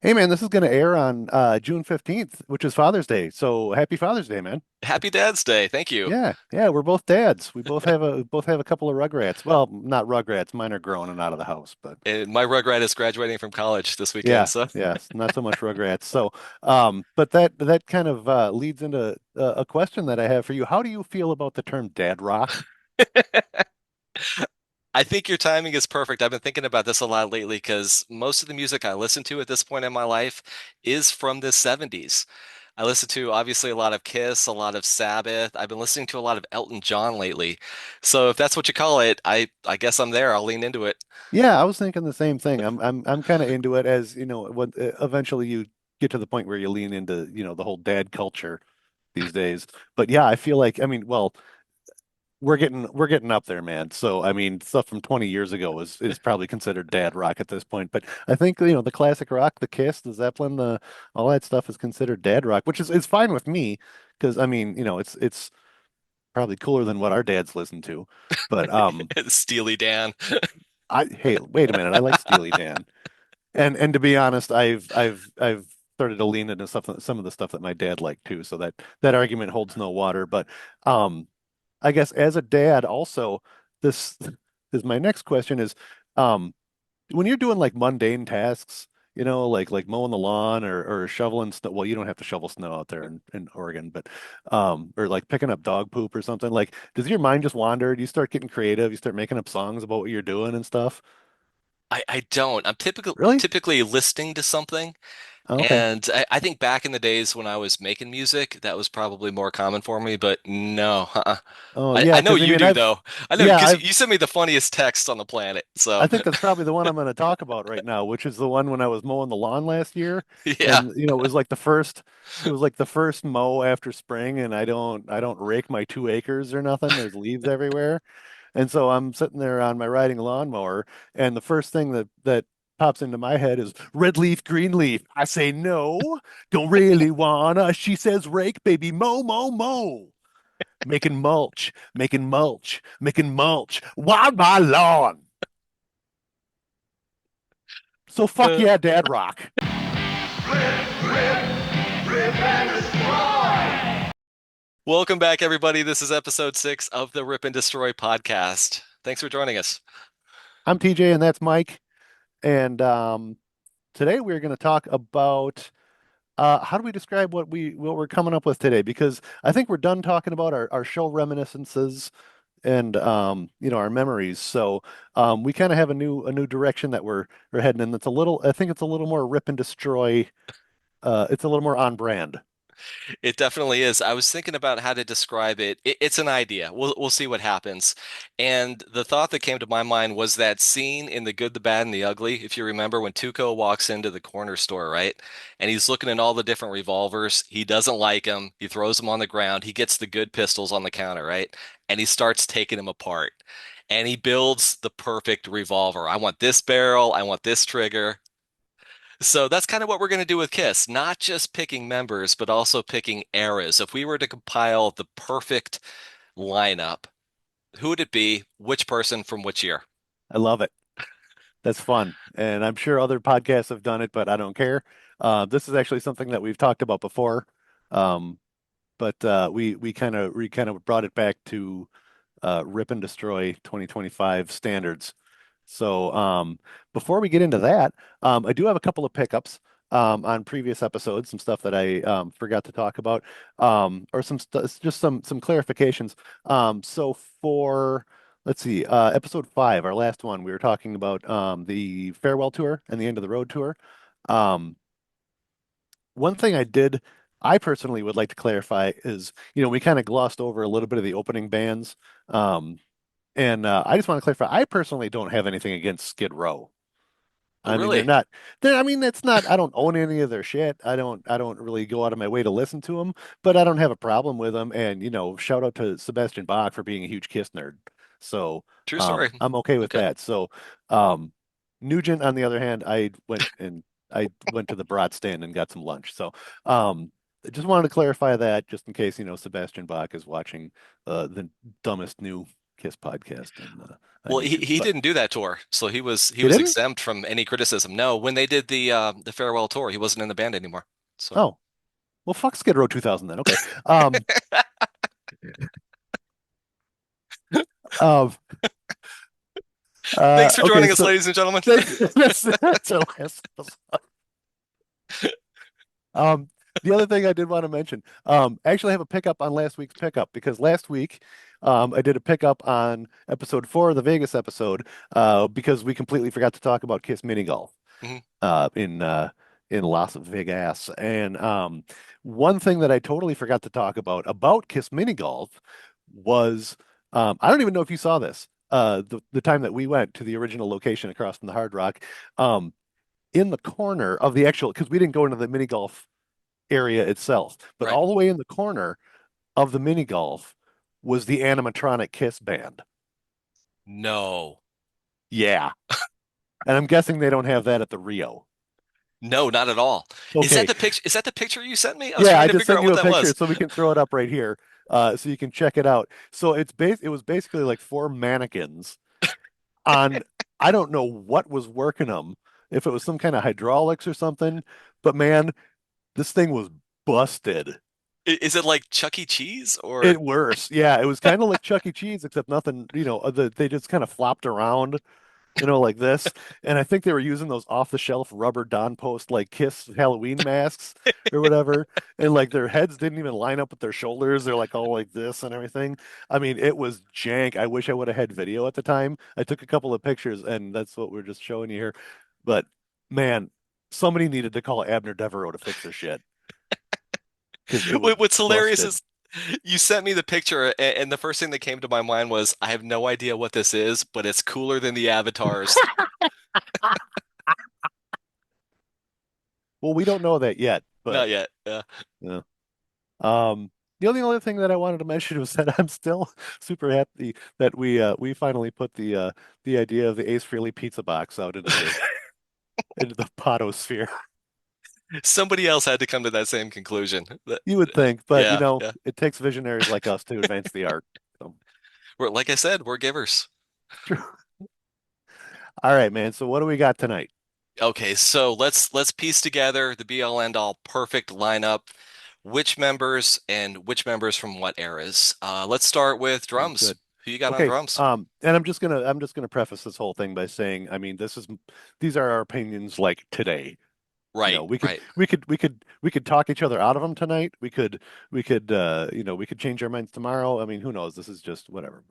Hey man, this is going to air on June 15th, which is Father's Day. So happy Father's Day, man. Happy Dad's Day. Thank you. Yeah, yeah, we're both dads. We both have a couple of Rugrats. Well, not Rugrats, mine are grown and out of the house, but And my Rugrat is graduating from college this weekend, yeah, so yeah, not so much Rugrats. So, but that kind of leads into a question that I have for you. How do you feel about the term dad rock? I think your timing is perfect. I've been thinking about this a lot lately because most of the music I listen to at this point in my life is from the 70s. I listen to obviously a lot of Kiss, a lot of Sabbath. I've been listening to a lot of Elton John lately. So if that's what you call it, I guess I'm there. I'll lean into it. Yeah, I was thinking the same thing. I'm kind of into it as, when eventually you get to the point where you lean into, the whole dad culture these days. But yeah, I feel like, I mean, well, we're getting up there, man. So I mean, stuff from 20 years ago is probably considered dad rock at this point. But I think the classic rock, the Kiss, the Zeppelin, the all that stuff is considered dad rock, which is fine with me because I mean, it's probably cooler than what our dads listen to. But Steely Dan. I hey, wait a minute, I like Steely Dan, and to be honest, I've started to lean into some of the stuff that my dad liked too. So that argument holds no water. But um. I guess as a dad also, this is my next question is um when you're doing like mundane tasks, like mowing the lawn or shoveling snow. Well, you don't have to shovel snow out there in Oregon, but or like picking up dog poop or something. Like, does your mind just wander? Do you start getting creative? You start making up songs about what you're doing and stuff? I don't. I'm Really? typically listening to something. Oh, okay. And I think back in the days when I was making music, that was probably more common for me, but no. Oh I yeah, know because I you mean do I've though. I know yeah, because I've you sent me the funniest text on the planet. I So think that's probably the one I'm going to talk about right now, which is the one when I was mowing the lawn last year, yeah, and it was like the first mow after spring, and I don't rake my 2 acres or nothing. There's leaves everywhere, and so I'm sitting there on my riding lawnmower, and the first thing that pops into my head is red leaf, green leaf. I say no, don't really wanna. She says rake, baby, mow, mow, mow. Making mulch, making mulch, making mulch. Why my lawn? So fuck Uh, yeah, Dad Rock. welcome back, everybody. This is episode 6 of the Rip and Destroy podcast. Thanks for joining us. I'm TJ and that's Mike. And today we're going to talk about how do we describe what we're coming up with today? Because I think we're done talking about our show reminiscences and our memories. So we kind of have a new direction that we're heading in. That's a little I think it's a little more rip and destroy. It's a little more on brand. It definitely is. I was thinking about how to describe it. It's an idea. We'll see what happens. And the thought that came to my mind was that scene in The Good, the Bad, and the Ugly. If you remember when Tuco walks into the corner store, right? And he's looking at all the different revolvers. He doesn't like them. He throws them on the ground. He gets the good pistols on the counter, right? And he starts taking them apart. And he builds the perfect revolver. I want this barrel. I want this trigger. So that's kind of what we're going to do with Kiss, not just picking members, but also picking eras. If we were to compile the perfect lineup, who would it be? Which person from which year? I love it. That's fun. And I'm sure other podcasts have done it, but I don't care. This is actually something that we've talked about before. Um, but we kind of brought it back to Rip and Destroy 2025 standards. So before we get into that, I do have a couple of pickups on previous episodes, some stuff that I forgot to talk about, or just some clarifications. So for let's see, episode 5, our last one, we were talking about the farewell tour and the end of the road tour. Um, One thing I personally would like to clarify is, we kind of glossed over a little bit of the opening bands. Um, and I just want to clarify, I personally don't have anything against Skid Row. Oh, I mean, they're really? not, I mean, it's not, I don't own any of their shit. I don't really go out of my way to listen to them, but I don't have a problem with them. And, shout out to Sebastian Bach for being a huge Kiss nerd. So, True story. I'm okay with Okay. that. So, Nugent, on the other hand, I went to the brat stand and got some lunch. So, I just wanted to clarify that just in case, Sebastian Bach is watching, the dumbest new. Kiss podcast on Well, he YouTube. he But didn't do that tour, so he he was didn't? exempt from any criticism. No, when they did the farewell tour, he wasn't in the band anymore. So Oh, well, fuck Skid Row 2000 then. Okay. Um, um, thanks for okay. joining us, So ladies and gentlemen. that's our last episode. Um, the other thing I did want to mention, actually I have a pickup on last week's pickup because last week, I did a pickup on episode 4 of the Vegas episode, because we completely forgot to talk about Kiss Mini Golf, Mhm. uh, in, uh, in Las Vegas. And, one thing that I totally forgot to talk about Kiss Mini Golf was, I don't even know if you saw this, the time that we went to the original location across from the Hard Rock, um, in the corner of the actual, because we didn't go into the mini golf area itself, but Right. all the way in the corner of the mini golf was the animatronic Kiss band. No. Yeah. And I'm guessing they don't have that at the Rio. No, not at all. Is that Okay. the picture? Is that the picture you sent me? I was Yeah, I trying to just figure sent out you what a that picture was. so we can throw it up right here, so you can check it out. So it was basically like four mannequins on, I don't know what was working them, if it was some kind of hydraulics or something, but man, this thing was busted. Is it like Chuck E. Cheese or It worse. Yeah, it was kind of like Chuck E. Cheese, except nothing, they just kind of flopped around, like this. And I think they were using those off-the-shelf rubber Don Post like Kiss Halloween masks or whatever. And like their heads didn't even line up with their shoulders. They're like all like this and everything. I mean, it was jank. I wish I would have had video at the time. I took a couple of pictures and that's what we're just showing you here. But man, somebody needed to call Abner Devereaux to fix their shit because it was What's hilarious busted. is you sent me the picture, and the first thing that came to my mind was I have no idea what this is, but it's cooler than the avatars. Well, we don't know that yet, but Not yet. Yeah. yeah. The only other thing that I wanted to mention was that I'm still super happy that we finally put the idea of the Ace Frehley pizza box out into the potosphere. Somebody else had to come to that same conclusion. You would think, but Yeah, yeah. it takes visionaries like us to advance the art. So, Like I said, we're givers. true. All right, man. So what do we got tonight? Okay, so let's piece together the be all end all perfect lineup. Which members from what eras? Let's start with Sounds drums. good. Who you got on Okay. drums? And I'm just gonna preface this whole thing by saying, I mean, these are our opinions like today. Right, right. We could talk each other out of them tonight. We could change our minds tomorrow. I mean, who knows? This is just whatever.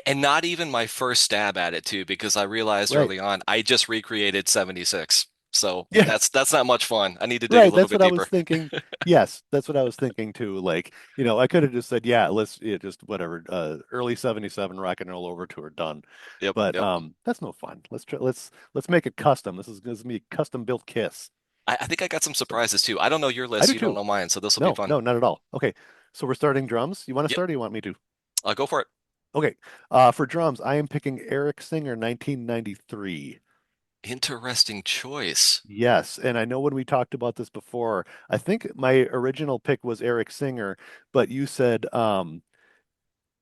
And not even my first stab at it too, because I realized Right. early on I just recreated 76. So Yeah, that's not much fun. I need to dig a right. little That's bit what I was deeper. thinking. Yes, that's what I was thinking too. Like, I could have just said, yeah, just whatever, early 77 rock and roll over tour done. Yep, But yep. that's no fun. Let's make it custom. This is me custom built Kiss. I think I got some So surprises too. I don't know your I list, do you don't too. know mine, so this will be No, fun. no, not at all. Okay. So we're starting drums. You want to Yep, start or you want me to? I'll go for it. Okay. For drums, I am picking Eric Singer 1993. Interesting choice. Yes, and I know when we talked about this before, I think my original pick was Eric Singer, but you said,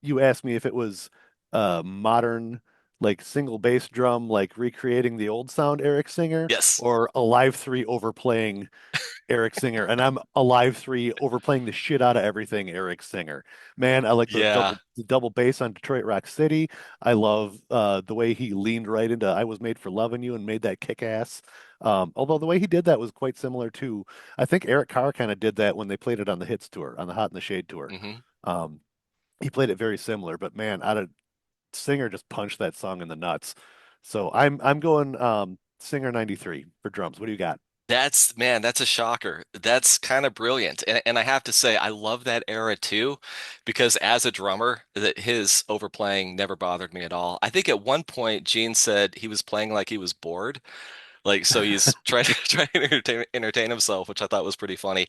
you asked me if it was modern, like single bass drum, like recreating the old sound Eric Singer, Yes. or a live three overplaying Eric Singer, and I'm a live three overplaying the shit out of everything Eric Singer. Man, I like Yeah. the double bass on Detroit Rock City. I love the way he leaned right into I Was Made for Loving You and made that kick ass. Although the way he did that was quite similar to, I think Eric Carr kind of did that when they played it on the Hits tour, on the Hot in the Shade tour. hmm Um, he played it very similar, but man, out of Singer just punched that song in the nuts. So I'm going Singer 93 for drums. What do you got? That's a shocker. That's kind of brilliant. And I have to say, I love that era too, because as a drummer, that his overplaying never bothered me at all. I think at one point Gene said he was playing like he was bored. Like, so he's trying to trying to entertain himself, which I thought was pretty funny.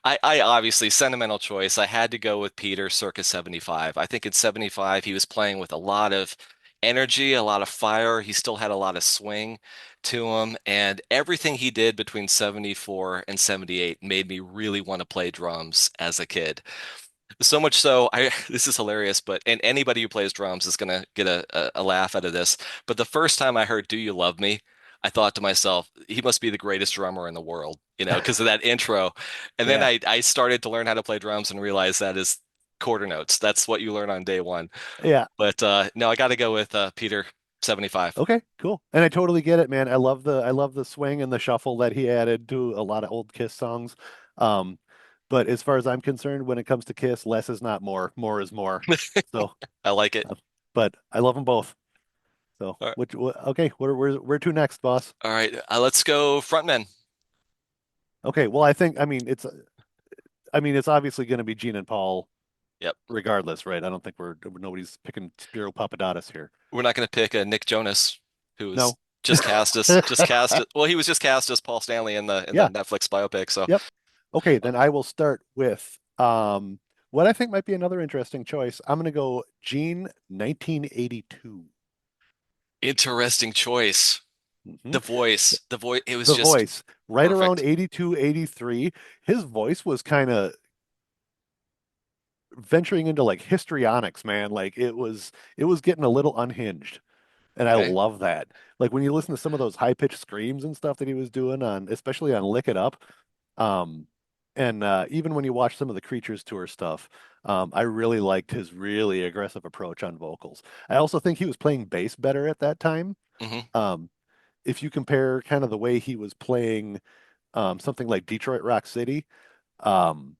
I obviously sentimental choice. I had to go with Peter circa 75. I think in 75 he was playing with a lot of energy, a lot of fire. He still had a lot of swing to him, and everything he did between 74 and 78 made me really want to play drums as a kid. So much so, I this is hilarious, but and anybody who plays drums is gonna get a laugh out of this. But the first time I heard "Do You Love Me," I thought to myself, he must be the greatest drummer in the world, because of that intro. And then Yeah. I started to learn how to play drums and realized that is quarter notes. That's what you learn on day one. Yeah. But no, I got to go with Peter 75. Okay, cool. And I totally get it, man. I love the swing and the shuffle that he added to a lot of old Kiss songs. Um, but as far as I'm concerned, when it comes to Kiss, less is not more, more is more. So, I like it. uh, but I love them both. So, All right, okay, where to next, boss? all right. Let's go frontman. Okay, well, I mean, it's obviously going to be Gene and Paul, Yep. regardless, right? I don't think nobody's picking Spiro Papadakis here. We're not going to pick Nick Jonas, who was No. just cast. Well, he was just cast as Paul Stanley in the Yeah. Netflix biopic. So Yep. Okay, then I will start with what I think might be another interesting choice. I'm going to go Gene 1982. interesting choice. Hmm. The voice. It was The just voice, right around perfect. 82, 83, his voice was kind of venturing into like histrionics, man. Like it was getting a little unhinged. And I Okay. love that. Like when you listen to some of those high-pitched screams and stuff that he was doing on, especially on Lick It Up, um, and even when you watch some of the Creatures tour stuff, I really liked his really aggressive approach on vocals. I also think he was playing bass better at that time. Hmm. Um, if you compare kind of the way he was playing something like Detroit Rock City, um,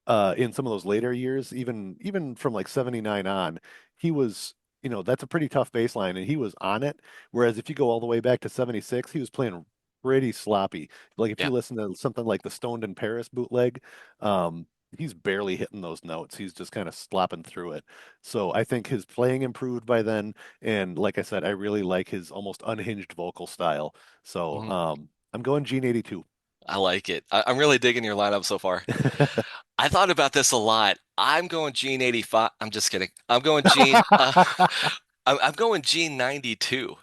in some of those later years, even from like 79 on, he was, that's a pretty tough bass line and he was on it. Whereas if you go all the way back to 76, he was playing pretty sloppy. Like if Yeah. you listen to something like the Stoned in Paris bootleg, he's barely hitting those notes. He's just kind of slopping through it. So I think his playing improved by then. And like I said, I really like his almost unhinged vocal style. So Hmm. I'm going Gene 82. I like it. I'm really digging your lineup so far. I thought about this a lot. I'm going Gene 85. I'm just kidding. I'm going Gene. I'm going Gene 92.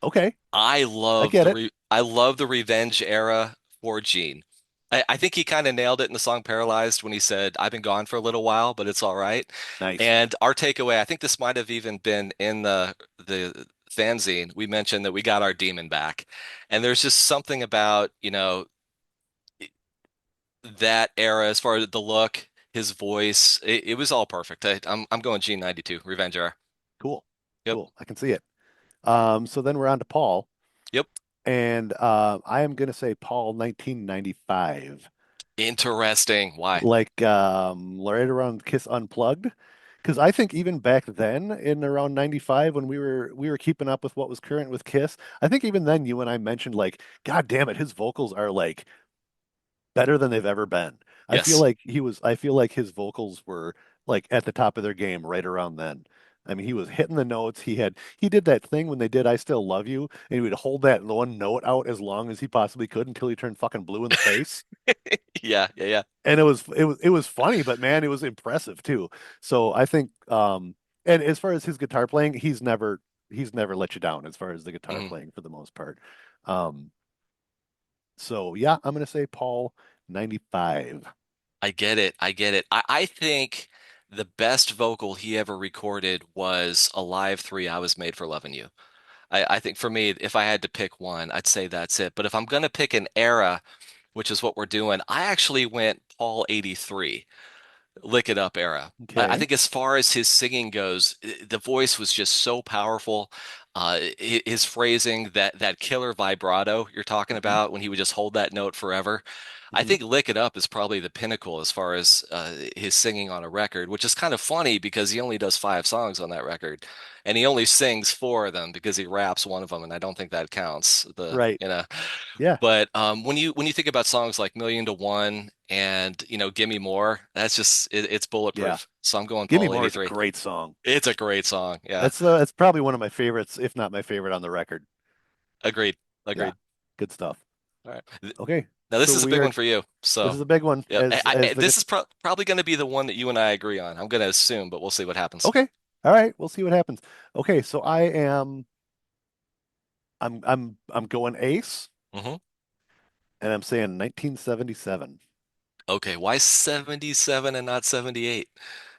Okay, I I love get it. I love the revenge era for Gene. I think he kind of nailed it in the song Paralyzed when he said, "I've been gone for a little while, but it's all right." Nice. And our takeaway, I think this might have even been in the fanzine. We mentioned that we got our demon back. And there's just something about, that era as far as the look, his voice, it was all perfect. I'm going Gene 92, Revenge era. Cool. Yep. Cool. I can see it. So then we're on to Paul, Yep. and I am going to say Paul 1995, Interesting. Why? like right around Kiss Unplugged, because I think even back then in around 95 when we were keeping up with what was current with Kiss, I think even then you and I mentioned like, God damn it, his vocals are like better than they've ever been. Yes. I feel like his vocals were like at the top of their game right around then. I mean, he was hitting the notes. He did that thing when they did I Still Love You, and he would hold that one note out as long as he possibly could until he turned fucking blue in the face. Yeah, yeah, yeah. And it was funny, but man, it was impressive too. So I think and as far as his guitar playing, he's never let you down as far as the guitar Mhm. playing for the most part. Um so yeah, I'm gonna say Paul 95. I get it. I get it. I think the best vocal he ever recorded was Alive 3, I Was Made for Loving You. I think for me, if I had to pick one, I'd say that's it. But if I'm going to pick an era, which is what we're doing, I actually went Paul 83. Lick It Up era. I Okay. think as far as his singing goes, the voice was just so powerful. His phrasing, that killer vibrato you're talking Hmm. about when he would just hold that note forever. I Hmm. think Lick It Up is probably the pinnacle as far as his singing on a record, which is kind of funny because he only does 5 songs on that record, and he only sings 4 of them because he raps one of them, and I don't think that counts. Right. Yeah. But when you think about songs like Million to One and Gimme More, that's just it's Yeah. bulletproof. So I'm going Give Me Paul More is a 83. great song. It's a great song. Yeah. That's probably one of my favorites, if not my favorite on the record. Agreed. Yeah. Agreed. Good stuff. All right. Okay. Now this So is a we big are one for you. this So is a big one yeah, as the this is probably going to be the one that you and I agree on. I'm going to assume, but we'll see what happens. okay. All right, we'll see what happens. Okay, so I'm going Ace Hmm. and I'm saying 1977. Okay, why 77 and not 78?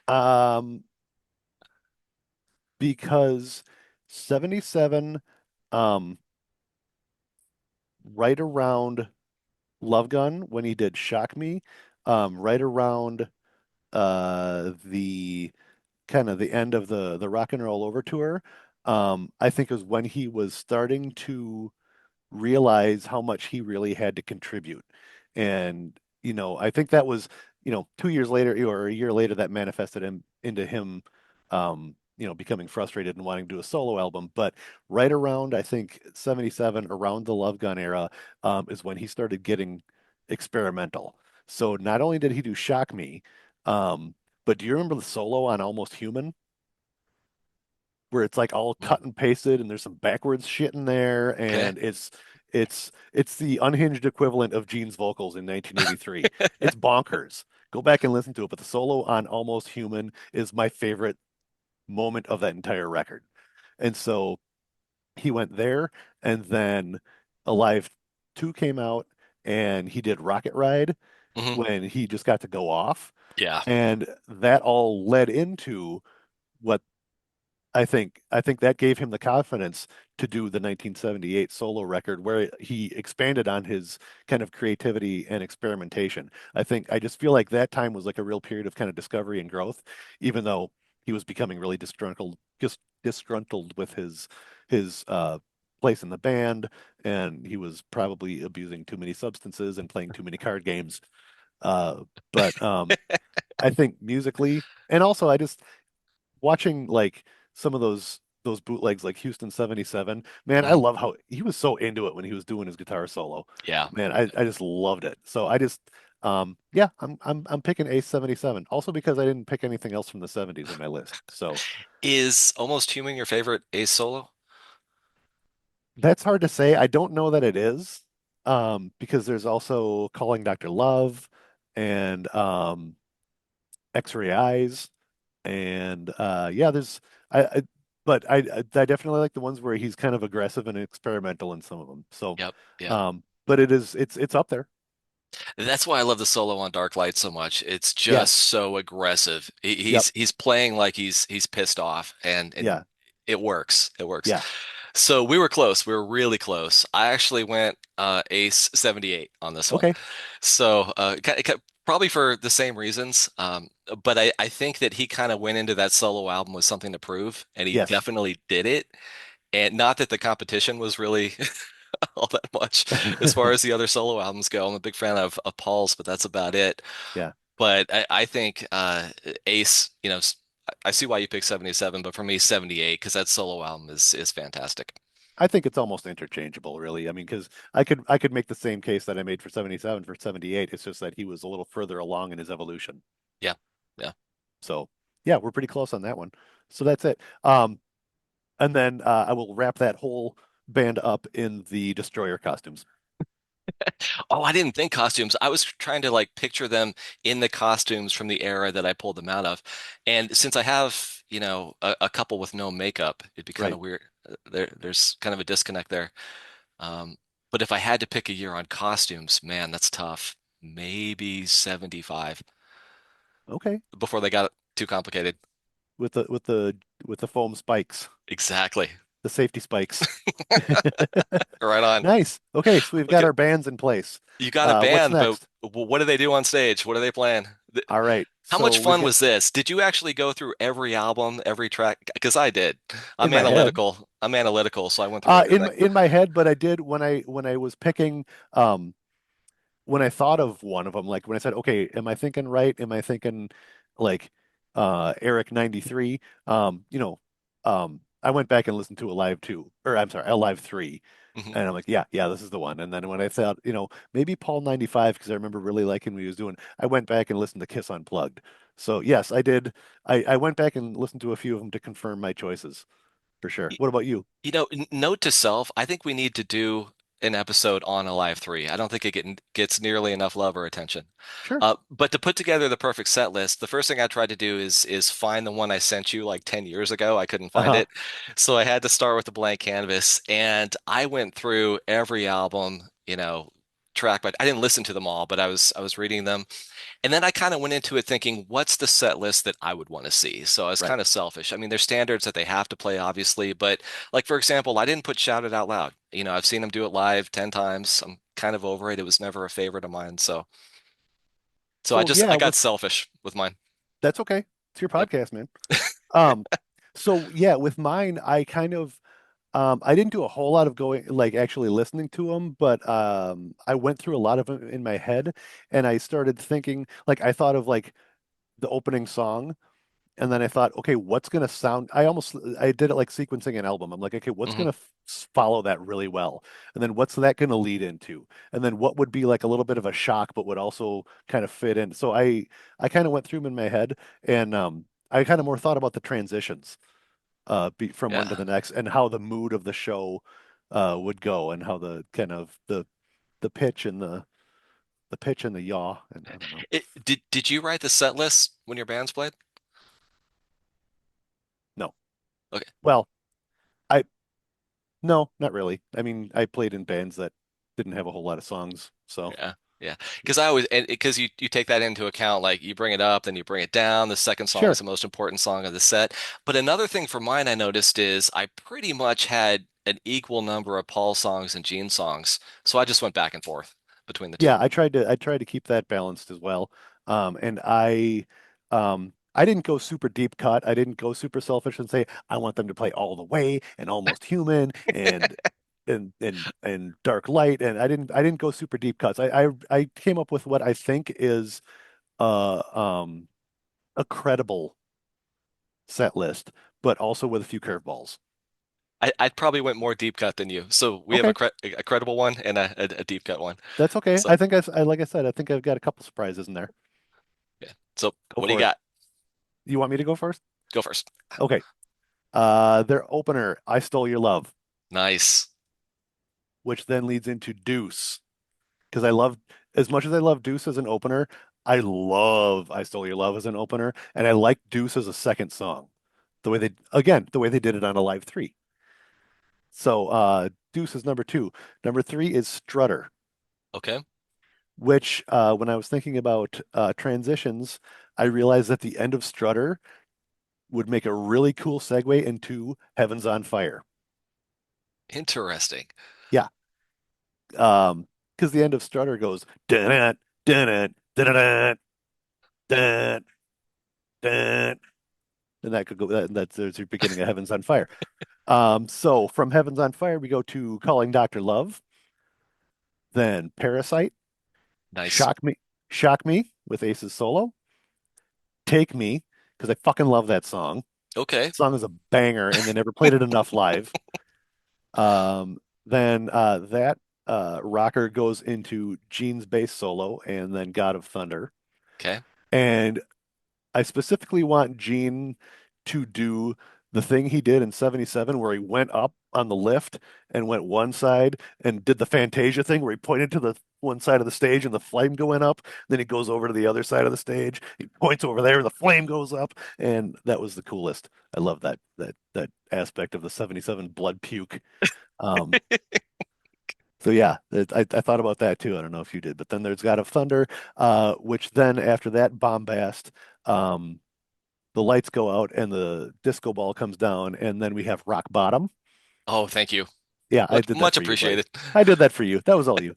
Um, because 77, um, right around Love Gun when he did Shock Me, right around the kind of the end of the Rock and Roll Over tour, I think is when he was starting to realize how much he really had to contribute. And, I think that was, 2 years later or a year later that manifested him into him, becoming frustrated and wanting to do a solo album. But right around, I think, 77, around the Love Gun era, is when he started getting experimental. So not only did he do Shock Me, um, but do you remember the solo on Almost Human? Where it's like all Mm, cut and pasted and there's some backwards shit in there okay. and it's the unhinged equivalent of Gene's vocals in 1983. It's bonkers. Go back and listen to it, but the solo on Almost Human is my favorite moment of that entire record. And so he went there, and then Alive 2 came out and he did Rocket Ride Hmm. when he just got to go off, Yeah. and that all led into what I think that gave him the confidence to do the 1978 solo record where he expanded on his kind of creativity and experimentation. I just feel like that time was like a real period of kind of discovery and growth, even though he was becoming really disgruntled with his place in the band, and he was probably abusing too many substances and playing too many card games. But I think musically, and also I just watching like some of those bootlegs like Houston 77, man, I Hmm. love how he was so into it when he was doing his guitar solo. Yeah. Man, I just loved it. So I just yeah, I'm picking Ace 77. Also because I didn't pick anything else from the 70s in my list. So Is Almost Human your favorite Ace solo? that's hard to say. I don't know that it is. Because there's also Calling Dr. Love and X-Ray Eyes. And yeah, there's I but I definitely like the ones where he's kind of aggressive and experimental in some of them. So Yep. Yep. but it's up there. That's why I love the solo on Dark Light so much. It's Yeah. just so aggressive. Yep. He's playing like he's pissed off, and Yeah. it works. It works. Yeah. So we were close. We were really close. I actually went Ace 78 on this one. Okay. So probably for the same reasons. But I think that he kind of went into that solo album with something to prove, and he Yes. definitely did it. And not that the competition was really all that much as far as the other solo albums go. I'm a big fan of Paul's, but that's about it. Yeah. But I think Ace, I see why you picked 77, but for me, 78, because that solo album is fantastic. I think it's almost interchangeable, really. I mean, because I could make the same case that I made for 77 for 78. It's just that he was a little further along in his evolution. Yeah. Yeah. So yeah, we're pretty close on that one. So that's it. And then I will wrap that whole band up in the Destroyer costumes. Oh, I didn't think costumes. I was trying to like picture them in the costumes from the era that I pulled them out of. And since I have, a couple with no makeup, it'd be kind Right. of weird. There's kind of a disconnect there. Um, but if I had to pick a year on costumes, man, that's tough. Maybe 75 Okay. before they got too complicated. With the foam spikes, Exactly. the safety spikes. Right on. Nice. Okay, so we've got Okay, our bands in place. you got a What's band, but next? what do they do on stage? What are they playing? All right. How much So we've fun got was this? Did you actually go through every album, every track? Because I did. in I'm my head. analytical. I'm analytical, so I went through In everything. in my head, but I did when I was picking um when I thought of one of them, like when I said, okay, am I thinking right? Am I thinking like Eric 93? I went back and listened to Alive 2, or I'm sorry, Alive 3. Mhm. And I'm like, yeah, yeah, this is the one. And then when I thought, maybe Paul 95, because I remember really liking what he was doing, I went back and listened to Kiss Unplugged. So yes, I did. I went back and listened to a few of them to confirm my choices for sure. What about you? Note to self, I think we need to do an episode on Alive 3. I don't think gets nearly enough love or attention. Sure. But to put together the perfect set list, the first thing I tried to do is find the one I sent you like 10 years ago. I couldn't find Uh-huh. it. So I had to start with a blank canvas, and I went through every album, track, but I didn't listen to them all, but I was reading them. And then I kind of went into it thinking, what's the set list that I would want to see? So I was Right. kind of selfish. I mean, there's standards that they have to play, obviously, but like for example, I didn't put Shout It Out Loud. I've seen them do it live 10 times. I'm kind of over it. It was never a favorite of mine. So I So just yeah, I got with selfish with mine. that's okay. It's your Yep. podcast, man. Um, so yeah, with mine, I kind of I didn't do a whole lot of going like actually listening to them, but I went through a lot of them in my head, and I started thinking like I thought of like the opening song. And then I thought, okay, what's gonna sound? I did it like sequencing an album. I'm like, okay, what's Hmm. gonna follow that really well? And then what's that gonna lead into? And then what would be like a little bit of a shock, but would also kind of fit in. So I kind of went through them in my head, and I kind of more thought about the transitions from one to Yeah. the next, and how the mood of the show would go, and how the kind of the pitch and the pitch and the yaw, and I don't know. Did you write the set list when your bands played? No, Okay. well, I no, not really. I mean, I played in bands that didn't have a whole lot of songs, so Yeah. Yeah. Because I always, because you take that into account, like you bring it up, then you bring it down. The second song is sure. the most important song of the set. But another thing for mine I noticed is I pretty much had an equal number of Paul songs and Gene songs. So I just went back and forth between the Yeah, two. I tried to keep that balanced as well. And I didn't go super deep cut. I didn't go super selfish and say I want them to play All the Way and Almost Human and Dark Light, and I didn't go super deep cuts. I came up with what I think is uh um a credible set list, but also with a few curveballs. I probably went more deep cut than you. So we have Okay. a credible one and a deep cut one. That's okay. So I think like I said, I think I've got a couple surprises in there. yeah. So Go what do you for it. got? You want me to go first? Go first. Okay. Their opener, I Stole Your Love, Nice. which then leads into Deuce. Because I love, as much as I love Deuce as an opener, I love I Stole Your Love as an opener, and I like Deuce as a second song. The way they did it on Alive 3. So Deuce is number two. Number three is Strutter, Okay. which when I was thinking about transitions, I realized that the end of Strutter would make a really cool segue into Heaven's on Fire. Interesting. Yeah, because the end of Strutter goes dun dun dun dun dun, and that could go that's there's your beginning of Heaven's on Fire. So from Heaven's on Fire we go to Calling Dr. Love, then Parasite, Nice. Shock Me, Shock Me with Ace's solo, Take Me because I fucking love that song. Okay. Song is a banger, and they never played it enough live. Then that rocker goes into Gene's bass solo, and then God of Thunder. Okay. And I specifically want Gene to do the thing he did in 77 where he went up on the lift and went one side and did the Fantasia thing where he pointed to the one side of the stage and the flame going up. Then he goes over to the other side of the stage. He points over there, the flame goes up, and that was the coolest. I love that aspect of the 77 blood puke. Um, so yeah, I thought about that too. I don't know if you did, but then there's God of Thunder, which then after that bombast, um, the lights go out and the disco ball comes down, and then we have Rock Bottom. Oh, thank you. Yeah, I Much did that much for you, buddy. appreciated. I did that for you. That was all you.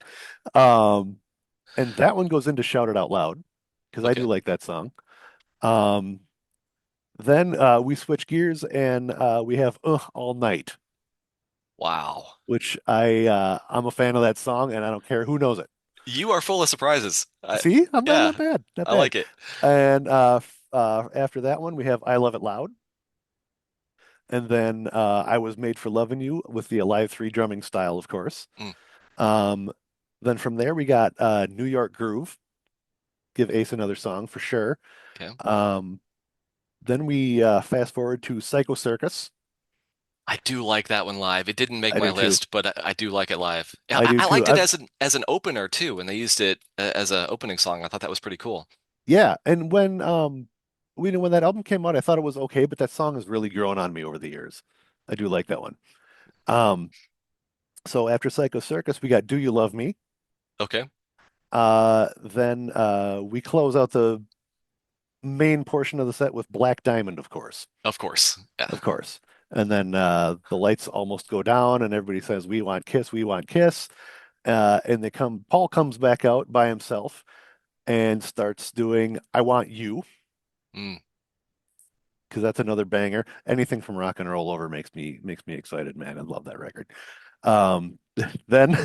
Um, and that one goes into Shout It Out Loud because I do Okay. like that song. Um, then we switch gears and we have All Night, Wow. which I'm a fan of that song, and I don't care who knows it. You are full of surprises. See, I'm not Yeah, bad, not I bad. like it. And after that one, we have I Love It Loud. And then I Was Made for Loving You with the Alive 3 drumming style, of course. Mm, Um, then from there, we got New York Groove. Give Ace another song for sure. okay. Um, then we fast forward to Psycho Circus. I do like that one live. It didn't make I my do too. list, but I do like it live. Yeah, I I, do I too. liked it as an opener too, when they used it as an opening song. I thought that was pretty cool. Yeah, and when that album came out, I thought it was okay, but that song has really grown on me over the years. I do like that one. Um, so after Psycho Circus, we got Do You Love Me? Okay. Then we close out the main portion of the set with Black Diamond, of course. Of course. Yeah. Of course. And then the lights almost go down, and everybody says, "We want Kiss, we want Kiss." And Paul comes back out by himself and starts doing "I Want You," Mm. because that's another banger. Anything from Rock and Roll Over makes me excited, man. I love that record. Um, then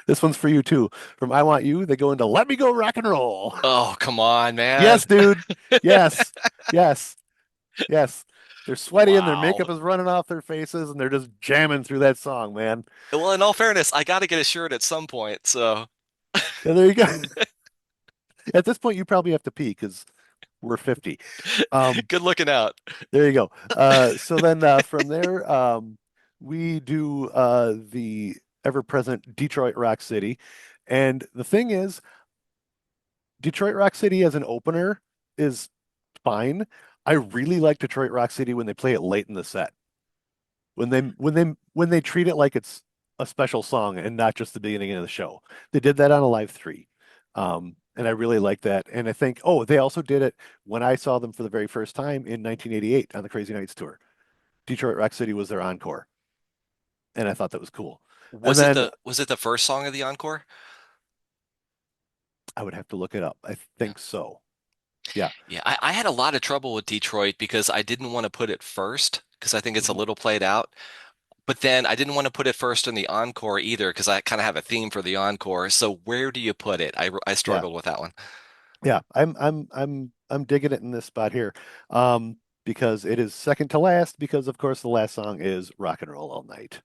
this one's for you too. From "I Want You," they go into "Let Me Go Rock and Roll." Oh, come on, man. Yes, dude. Yes. Yes. Yes. They're sweaty and their Wow. makeup is running off their faces and they're just jamming through that song, man. Well, in all fairness, I got to get a shirt at some point. So Yeah, there you go. At this point, you probably have to pee because we're 50. good looking out. There you go. So then from there, we do the ever-present Detroit Rock City. And the thing is, Detroit Rock City as an opener is fine. I really like Detroit Rock City when they play it late in the set. When they treat it like it's a special song and not just the beginning of the show. They did that on a live three. And I really like that. And I think, oh, they also did it when I saw them for the very first time in 1988 on the Crazy Nights tour. Detroit Rock City was their encore, and I thought that was cool. And then Was it the first song of the encore? I would have to look it up. I Yeah. think so. Yeah. Yeah, I had a lot of trouble with Detroit because I didn't want to put it first because I think it's a Mhm. little played out. But then I didn't want to put it first in the encore either because I kind of have a theme for the encore. So where do you put it? I Yeah. struggled with that one. Yeah. I'm digging it in this spot here. Because it is second to last because of course the last song is Rock and Roll All Night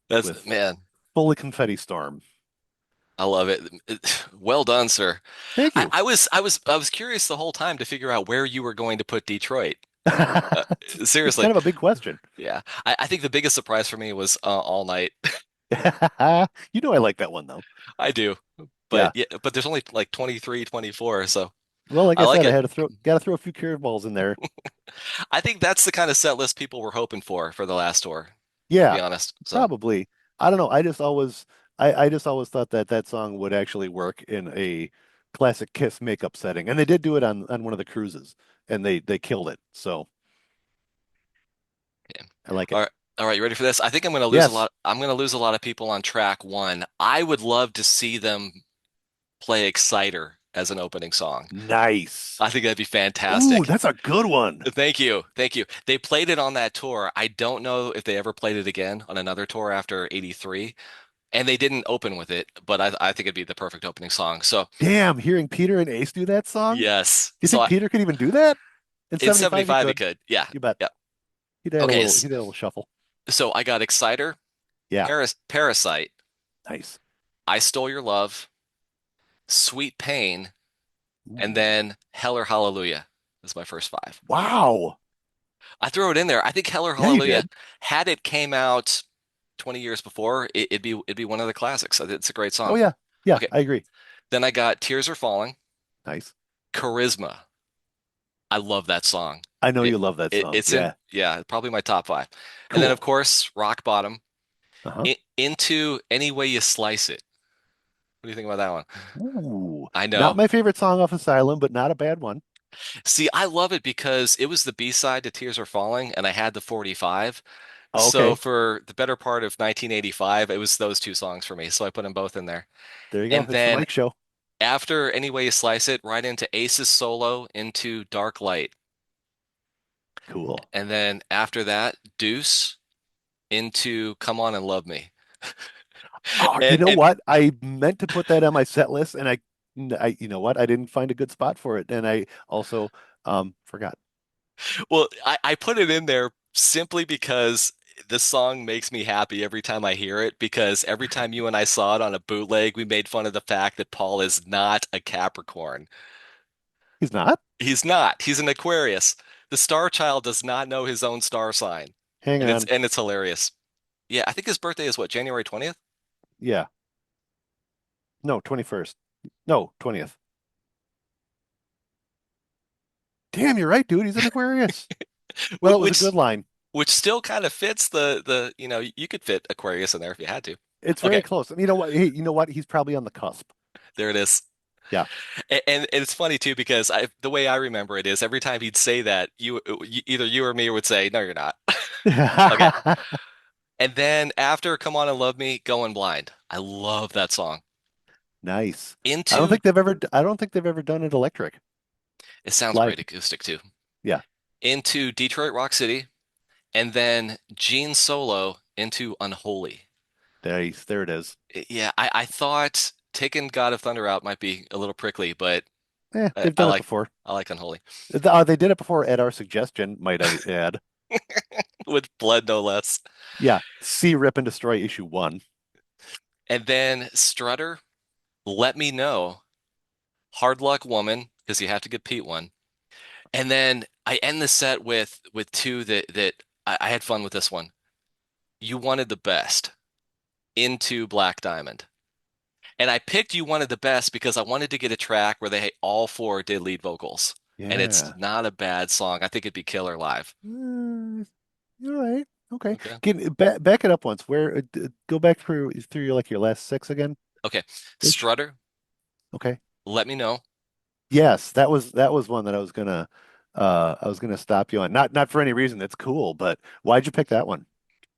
That's with man, Fully Confetti Storm. I love it. Well done, sir. Thank you. I was curious the whole time to figure out where you were going to put Detroit. Uh, It's seriously, kind of a big question. yeah. I think the biggest surprise for me was All Night. You know I like that one though. I do, but Yeah. yeah, but there's only like 23, 24, so Well, like I I like said, I it. had to throw a few curveballs in there. I think that's the kind of set list people were hoping for the last tour, to Yeah, be honest. So. probably. I don't know. I just always thought that that song would actually work in a classic Kiss makeup setting, and they did do it on one of the cruises, and they killed it. So Yeah. I like it. All right. All right, you ready for this? I think I'm going to lose a Yes, lot. I'm going to lose a lot of people on track one. I would love to see them play Exciter as an opening song. nice. I think that'd be Ooh, fantastic. that's a good one. Thank you. Thank you. They played it on that tour. I don't know if they ever played it again on another tour after 83, and they didn't open with it, but I think it'd be the perfect opening song. So, Damn, hearing Peter and Ace do that song. Do yes. you think Peter could even do that? In In 75 he 75 he could. could. Yeah. You bet. Yeah. He'd add a Okay. little he'd add a little shuffle. So I got Exciter, Yeah, Parasite, nice. I Stole Your Love, Sweet Pain, and Ooh. then Hell or Hallelujah is my first five. Wow. I throw it in there. I think Hell or Yeah, you Hallelujah, did. had it came out 20 years before, it'd be one of the classics. It's a great Oh song. yeah. Yeah, Okay, I agree. then I got Tears Are Falling, Nice. Charisma. I love that song. I know you love that song. It's in, Yeah. yeah, probably my top five. And then of Cool. course, Rock Bottom, Uh-huh. Into Any Way You Slice It. What do you think about that one? Ooh. I Not know. my favorite song off Asylum, but not a bad one. See, I love it because it was the B-side to Tears Are Falling, and I had the 45. Oh, So okay. for the better part of 1985, it was those two songs for me. So I put them both in there. There you go. And It's the then Mike Show. after Any Way You Slice It, right into Ace's solo into Dark Light. Cool. And then after that, Deuce into Come On and Love Me. Oh, you And know and what? I meant to put that on my set list and you know what? I didn't find a good spot for it. And I also forgot. well, I put it in there simply because the song makes me happy every time I hear it, because every time you and I saw it on a bootleg, we made fun of the fact that Paul is not a Capricorn. He's not? He's not. He's an Aquarius. The star child does not know his own star sign. Hang on. And it's hilarious. Yeah, I think his birthday is what, January 20th? Yeah. No, 21st. No, 20th. Damn, you're right, dude. He's an Aquarius. Well, it was a Which good line. which still kind of fits you know, you could fit Aquarius in there if you had to. It's very Okay, close. You know what? Hey, you know what? He's probably on the cusp. there it is. Yeah. And it's funny too because the way I remember it is every time he'd say that, either you or me would say, "No, you're not." Okay. And then after "Come On and Love Me," "Going Blind." I love that song. Nice. Into I don't think they've ever done it electric It sounds live. great acoustic too. Yeah. Into "Detroit Rock City," and then Gene solo into "Unholy." There it is. Yeah, I thought taking "God of Thunder" out might be a little prickly, but I, They've I done it like before. I like "Unholy" They did it before at our suggestion, might I add. with blood no less. Yeah. See Rip and Destroy issue one. And then Strutter, "Let Me Know," "Hard Luck Woman," because you have to give Pete one. And then I end the set with two that I had fun with this one. "You Wanted the Best" into "Black Diamond." And I picked "You Wanted the Best" because I wanted to get a track where they all four did lead vocals. And it's Yeah. not a bad song. I think it'd be killer live. All right. Okay. Okay. Back it up once. Go back through like your last six again Okay. ish. Strutter, Okay. "Let Me Know." Yes, that was one that I was gonna stop you on. Not for any reason. It's cool, but why'd you pick that one?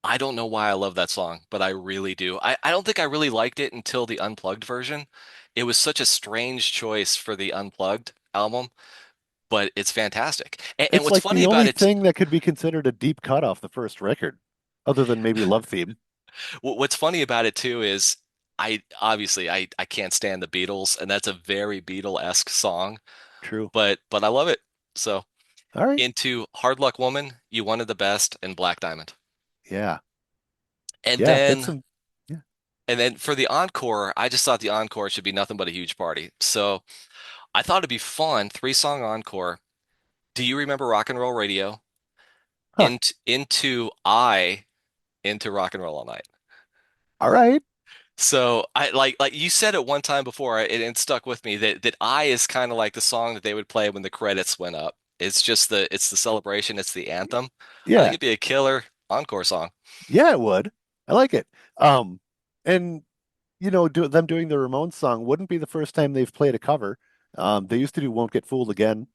I don't know why I love that song, but I really do. I don't think I really liked it until the unplugged version. It was such a strange choice for the unplugged album, but it's fantastic. And It's what's like funny the about only it, thing that could be considered a deep cut off the first record, other than maybe Love Theme. what's funny about it too is I can't stand the Beatles, and that's a very Beatle-esque song, True. but I love it. So All right. into "Hard Luck Woman," "You Wanted the Best," and "Black Diamond." Yeah. And Yeah. It's then some. Yeah. and then for the encore, I just thought the encore should be nothing but a huge party. So I thought it'd be fun, three-song encore. Do you remember "Rock and Roll Radio"? Huh. Into "I" into "Rock and Roll All Night." All right. So I like you said it one time before, it stuck with me that "I" is kind of like the song that they would play when the credits went up. It's the celebration, it's the anthem. I think Yeah. it'd be a killer encore song. Yeah. It would. I like it. And them doing the Ramones song wouldn't be the first time they've played a cover. They used to do "Won't Get Fooled Again"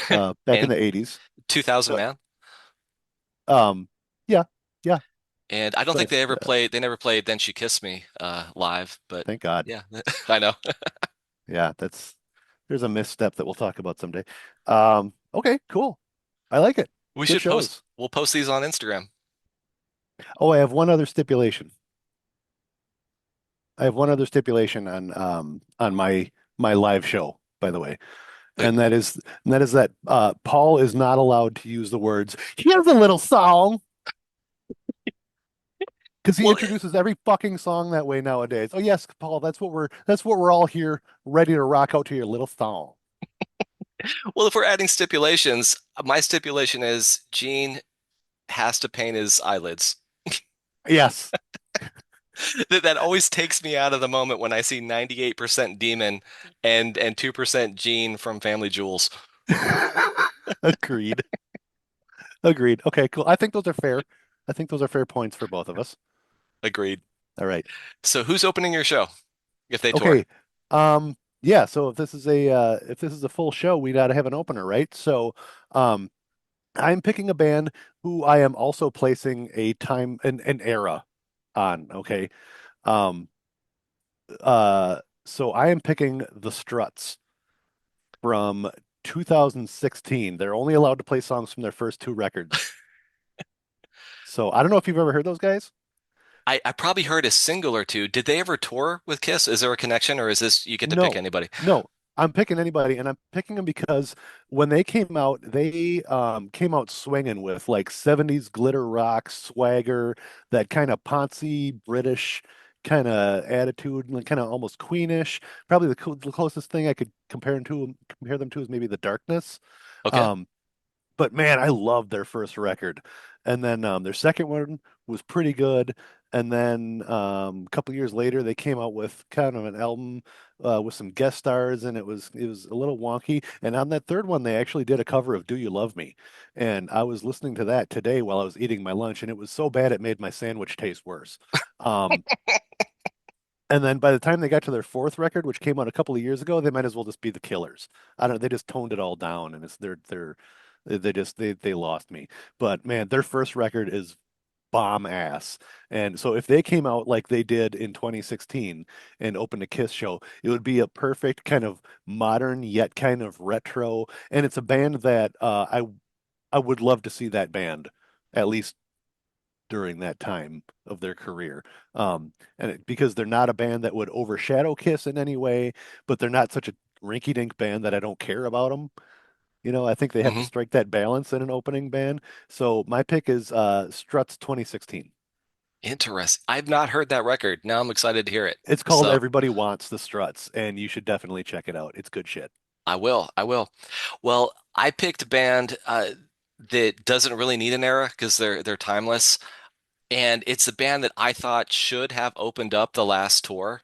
back in And the '80s. 2000 But Man. um, yeah, yeah. And I don't think But they never played "Then She Kissed Me" live, but thank God. yeah, I know. Yeah, there's a misstep that we'll talk about someday. Okay, cool. I like it. Good shows. We'll post these on Instagram. Oh, I have one other stipulation. I have one other stipulation on my live show, by the way. Uh, And that is that Paul is not allowed to use the words, here's a little song, because he Well, introduces every fucking song that way nowadays. Oh yes, Paul, that's what we're all here ready to rock out to your little song. well, if we're adding stipulations, my stipulation is Gene has to paint his eyelids. Yes. That always takes me out of the moment when I see 98% Demon and 2% Gene from Family Jewels. Agreed. Agreed. Okay, cool. I think those are fair. I think those are fair points for both of us. Agreed. All right. So who's opening your show if they tour? Okay. Yeah, so if this is a full show, we gotta have an opener, right? So um I'm picking a band who I am also placing a time an era on, okay? Um so I am picking the Struts from 2016. They're only allowed to play songs from their first two records. So I don't know if you've ever heard those guys. I probably heard a single or two. Did they ever tour with Kiss? Is there a connection or is this you get to pick No, anybody? no. I'm picking anybody, and I'm picking them because when they came out, they came out swinging with like 70s glitter rock swagger, that kind of poncy British kind of attitude, and kind of almost Queenish. Probably the closest thing I could compare them to is maybe the Darkness. Okay. Um, but man, I loved their first record, and then their second one was pretty good. And then a couple years later, they came out with kind of an album with some guest stars, and it was a little wonky. And on that third one, they actually did a cover of "Do You Love Me," and I was listening to that today while I was eating my lunch, and it was so bad it made my sandwich taste worse. Um, and then by the time they got to their fourth record, which came out a couple of years ago, they might as well just be the Killers. I don't. They just toned it all down, and they lost me. But man, their first record is bomb ass. And so if they came out like they did in 2016 and opened a Kiss show, it would be a perfect kind of modern yet kind of retro. And it's a band that I would love to see that band at least during that time of their career. Because they're not a band that would overshadow Kiss in any way, but they're not such a rinky-dink band that I don't care about them. I think they have to Hmm. strike that balance in an opening band. So my pick is Struts 2016. Interesting. I've not heard that record. Now I'm excited to hear it. It's called So Everybody Wants the Struts, and you should definitely check it out. It's good shit. I will. I will. Well, I picked a band that doesn't really need an era because they're timeless, and it's a band that I thought should have opened up the last tour.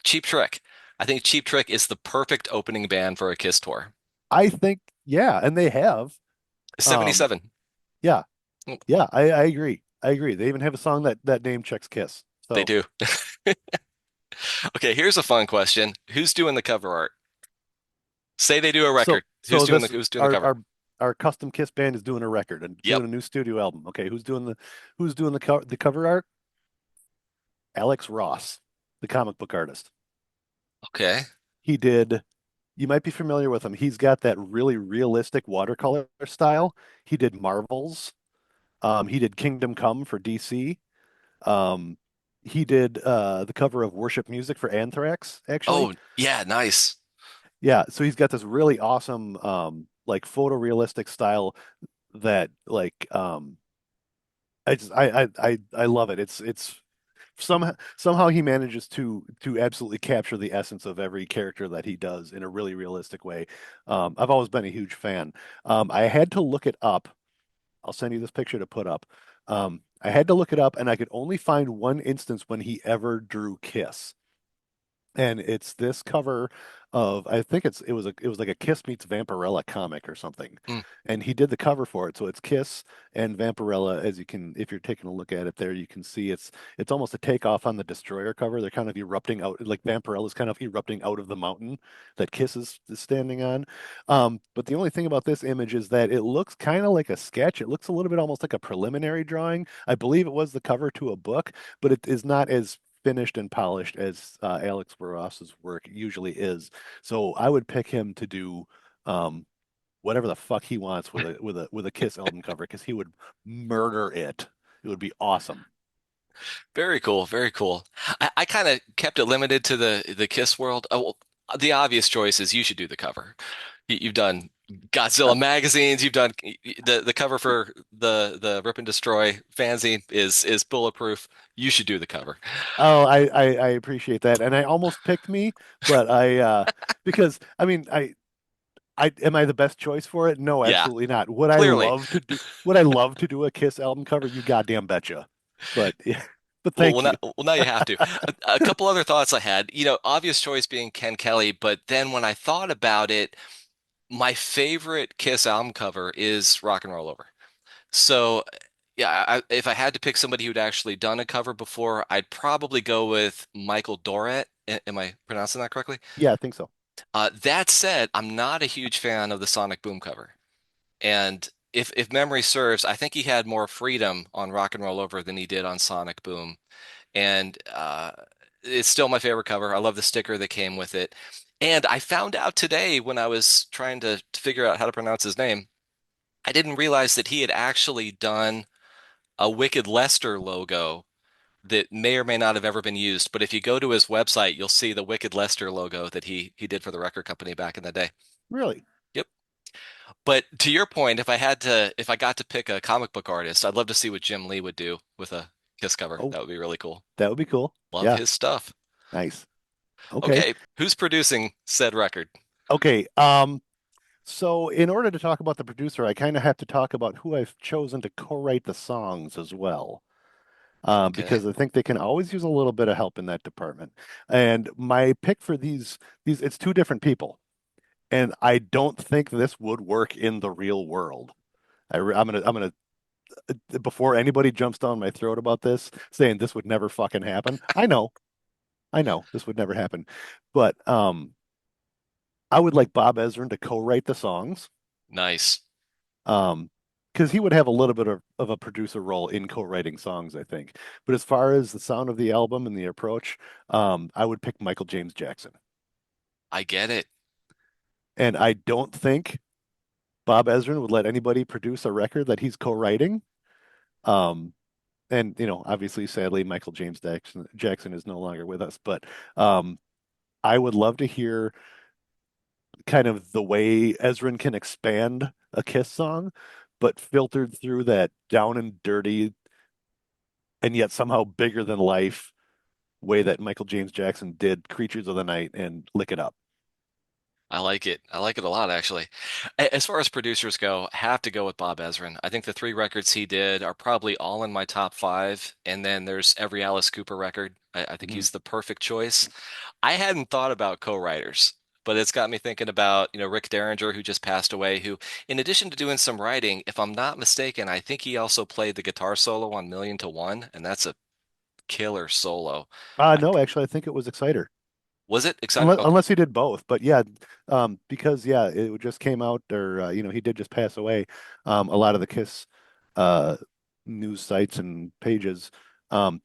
Cheap Trick. I think Cheap Trick is the perfect opening band for a Kiss tour. I think, yeah, and they have. Um, 77. yeah, yeah, I agree. I agree. They even have a song that name checks Kiss. They So, do. Okay, here's a fun question. Who's doing the cover art? Say they do a so, record. Who's so doing the this who's doing the our cover? our custom Kiss band is doing a record and Yep. doing a new studio album. Okay, who's doing the cover art? Alex Ross, the comic book artist. Okay. He did. You might be familiar with him. He's got that really realistic watercolor style. He did Marvels. He did Kingdom Come for DC. Um, he did the cover of Worship Music for Anthrax, actually. Oh, yeah, nice. Yeah, so he's got this really awesome like photorealistic style that I love it. It's somehow he manages to absolutely capture the essence of every character that he does in a really realistic way. I've always been a huge fan. I had to look it up. I'll send you this picture to put up. I had to look it up, and I could only find one instance when he ever drew Kiss. And it's this cover of I think it was like a Kiss meets Vampirella comic or something. Mm. And he did the cover for it. So it's Kiss and Vampirella as you can if you're taking a look at it there, you can see it's almost a takeoff on the Destroyer cover. They're kind of erupting out like Vampirella's kind of erupting out of the mountain that Kiss is standing on. But the only thing about this image is that it looks kind of like a sketch. It looks a little bit almost like a preliminary drawing. I believe it was the cover to a book, but it is not as finished and polished as Alex Ross's work usually is. So I would pick him to do whatever the fuck he wants with a Kiss album cover because he would murder it. It would be awesome. Very cool. Very cool. I kind of kept it limited to the Kiss world. Oh, well, the obvious choice is you should do the cover. You've done Godzilla magazines. You've done the cover for the Rip and Destroy fanzine is bulletproof. You should do the cover. Oh, I appreciate that, and I almost picked me, but I because I mean I am I the best choice for it? No, Yeah, absolutely not. Would I clearly. love to do? Would I love to do a Kiss album cover? You goddamn betcha. But yeah, but Well, well, thank now, you. well, now you have to. A couple other thoughts I had. Obvious choice being Ken Kelly, but then when I thought about it, my favorite Kiss album cover is Rock and Roll Over. So, yeah, if I had to pick somebody who'd actually done a cover before, I'd probably go with Michael Dorrit. Am I pronouncing that correctly? Yeah, I think so. That said, I'm not a huge fan of the Sonic Boom cover. And if memory serves, I think he had more freedom on Rock and Roll Over than he did on Sonic Boom. And it's still my favorite cover. I love the sticker that came with it. And I found out today when I was trying to figure out how to pronounce his name, I didn't realize that he had actually done a Wicked Lester logo that may or may not have ever been used. But if you go to his website, you'll see the Wicked Lester logo that he did for the record company back in the day. Really? Yep. But to your point, if I got to pick a comic book artist, I'd love to see what Jim Lee would do with a Kiss cover. Oh, That would be really cool. that would be cool. Love Yeah, his stuff. nice. Okay. Okay, who's producing said record? Okay. So in order to talk about the producer, I kind of have to talk about who I've chosen to co-write the songs as well. Okay. because I think they can always use a little bit of help in that department. And my pick for these it's two different people, and I don't think this would work in the real world. I'm gonna before anybody jumps down my throat about this, saying this would never fucking happen. I know this would never happen, but I would like Bob Ezrin to co-write the songs. Nice. Um, because he would have a little bit of a producer role in co-writing songs, I think. But as far as the sound of the album and the approach, I would pick Michael James Jackson. I get it. And I don't think Bob Ezrin would let anybody produce a record that he's co-writing. Um, and obviously, sadly, Michael James Jackson is no longer with us. But um, I would love to hear kind of the way Ezrin can expand a Kiss song, but filtered through that down and dirty and yet somehow bigger than life way that Michael James Jackson did Creatures of the Night and Lick It Up. I like it. I like it a lot, actually. As far as producers go, I have to go with Bob Ezrin. I think the three records he did are probably all in my top five. And then there's every Alice Cooper record. I think Mhm. he's the perfect choice. I hadn't thought about co-writers, but it's got me thinking about, Rick Derringer, who just passed away, who, in addition to doing some writing, if I'm not mistaken, I think he also played the guitar solo on Million to One, and that's a killer solo. No, actually, I think it was Exciter. Was it excited? Unless he did both, but yeah, because yeah, it just came out, or he did just pass away. A lot of the Kiss uh, news sites and pages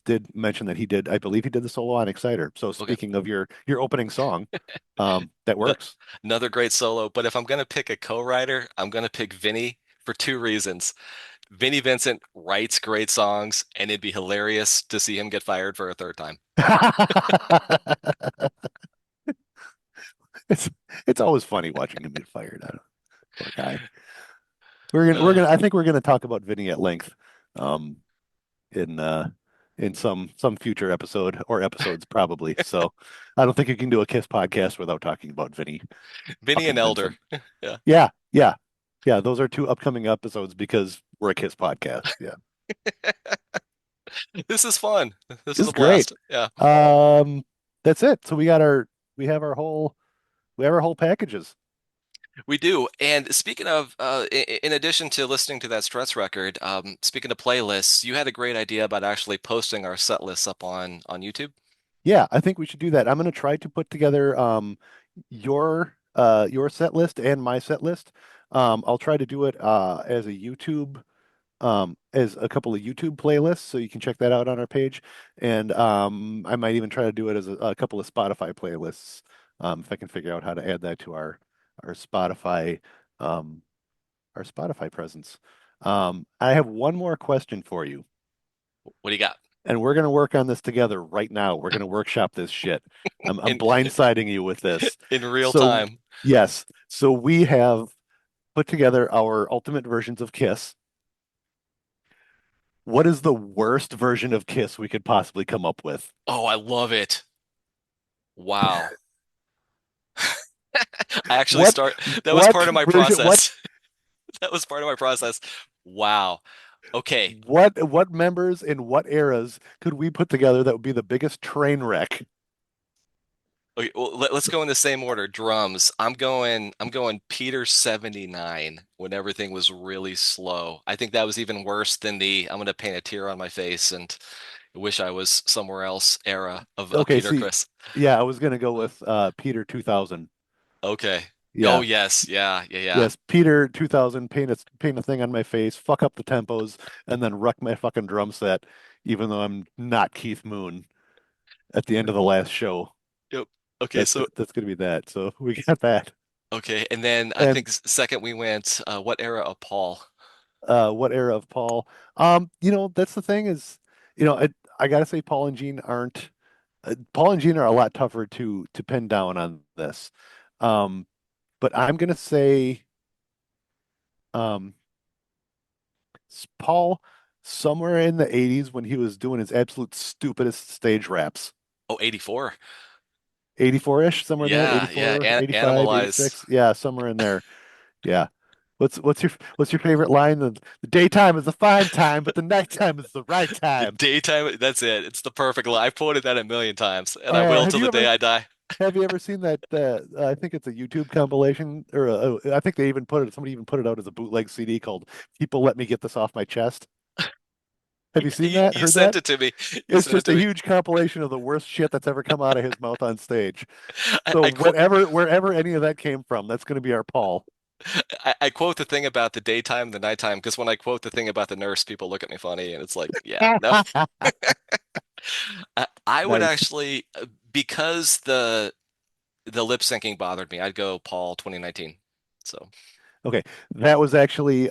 did mention that he did. I believe he did the solo on Exciter. So Okay. speaking of your opening song, that No- works. Another great solo, but if I'm going to pick a co-writer, I'm going to pick Vinny for two reasons. Vinny Vincent writes great songs, and it'd be hilarious to see him get fired for a third time. It's it's always funny watching him get fired. I don't, poor guy. Uh, I think we're gonna talk about Vinny at length, um, in some future episode or episodes probably. So I don't think you can do a Kiss podcast without talking about Vinny Vinny and fucking Elder. Vincent. Yeah. Yeah, yeah, yeah. Those are two upcoming episodes because we're a Kiss podcast. Yeah, This is fun. This was it's a great. blast. Yeah. Um, that's it. So we have our whole packages. We do. And speaking of, in addition to listening to that Struts record, speaking of playlists, you had a great idea about actually posting our set lists up on YouTube. Yeah, I think we should do that. I'm going to try to put together your set list and my set list. I'll try to do it as a YouTube as a couple of YouTube playlists, so you can check that out on our page. And I might even try to do it as a couple of Spotify playlists, if I can figure out how to add that to our Spotify um, our Spotify presence. I have one more question for you. What do you got? And we're going to work on this together right now. We're going to workshop this shit. I'm In blindsiding you with this. in real So, time. yes. So we have put together our ultimate versions of Kiss. What is the worst version of Kiss we could possibly come up with? Oh, I love it. Wow. I actually What start that was what part of my version process. That was part of my process. Wow. Okay. what members in what eras could we put together that would be the biggest train wreck? Okay, well, let's go in the same order. Drums. I'm going Peter 79 when everything was really slow. I think that was even worse than the I'm gonna paint a tear on my face and wish I was somewhere else era of Okay, Peter see, Chris. yeah, I was gonna go with Peter 2000. Okay. Oh Yeah. yes, yeah, yeah, yeah. Yes, Peter 2000, paint a thing on my face, fuck up the tempos, and then wreck my fucking drum set, even though I'm not Keith Moon at the end of the last show. Yep. Okay, so That's gonna be that. So we got that. okay, and then I And think second we went what era of Paul? what era of Paul? That's the thing is, I gotta say Paul and Gene aren't. Paul and Gene are a lot tougher to pin down on this. Um, but I'm gonna say um, Paul somewhere in the 80s when he was doing his absolute stupidest stage raps. Oh, 84. 84-ish, somewhere in there, Yeah, yeah, 84, An 85, Animalize. 86. Yeah, somewhere in there. Yeah. What's your favorite line? The daytime is a fine time, but the nighttime is the right The time. daytime, that's it. It's the perfect line. I've quoted that a million times, and I will Have till the you day ever I die. have you ever seen that? I think it's a YouTube compilation, or I think they even put it. Somebody even put it out as a bootleg CD called "People Let Me Get This Off My Chest." Have you seen that? You Heard sent that? it to me. You It's sent it just to a me. huge compilation of the worst shit that's ever come out of his mouth on stage. I, So I quote wherever any of that came from, that's going to be our Paul. I quote the thing about the daytime, the nighttime, because when I quote the thing about the nurse, people look at me funny, and it's like, yeah, no. I would Nice. actually, because the lip syncing bothered me, I'd go Paul 2019. So Okay, that was actually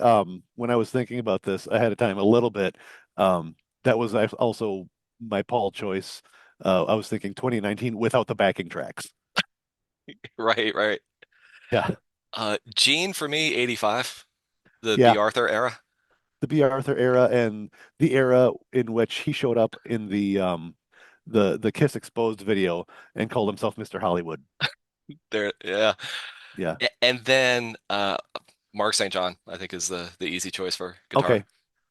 when I was thinking about this ahead of time a little bit. That was also my Paul choice. I was thinking 2019 without the backing tracks. right, right. Yeah, Gene for me, 85, the yeah, B. Arthur era. the B. Arthur era and the era in which he showed up in the Kiss Exposed video and called himself Mr. Hollywood. There, yeah. Yeah. And then Mark St. John, I think, is the easy choice for guitar. Okay.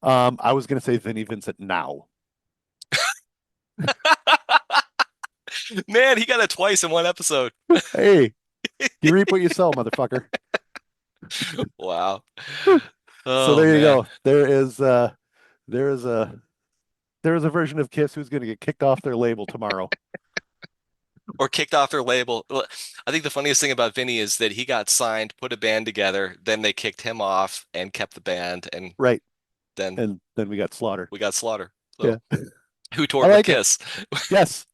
I was gonna say Vinnie Vincent now. Man, he got it twice in one episode. Hey, you reap what you sow, motherfucker. Wow. So Oh there you man. go. There is a there is a version of Kiss who's going to get kicked off their label tomorrow. Or kicked off their label. Well, I think the funniest thing about Vinny is that he got signed, put a band together, then they kicked him off and kept the band, and Right. then And then we got Slaughter. we got Slaughter. So Yeah. who I toured with like it. Kiss? Yes.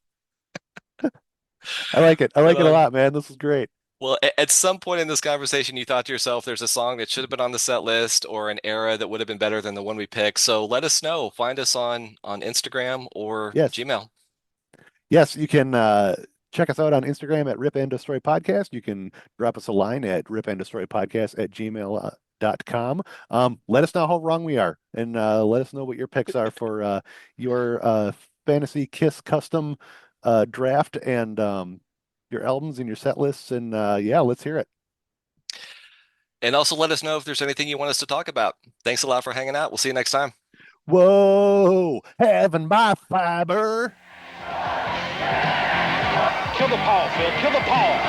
I like it. I Right like it a on. lot, man. This is great. Well, at some point in this conversation, you thought to yourself, there's a song that should have been on the set list or an era that would have been better than the one we picked. So let us know. Find us on Instagram or Yes. Gmail. Yes, you can check us out on Instagram at Rip and Destroy Podcast. You can drop us a line at ripandestroypodcast at gmail.com. Let us know how wrong we are and let us know what your picks are for your fantasy Kiss custom draft and your albums and your set lists. And yeah, let's hear it. And also let us know if there's anything you want us to talk about. Thanks a lot for hanging out. We'll see you next time. Whoa, having my fiber. Kill the Paul, Phil. Kill the Paul.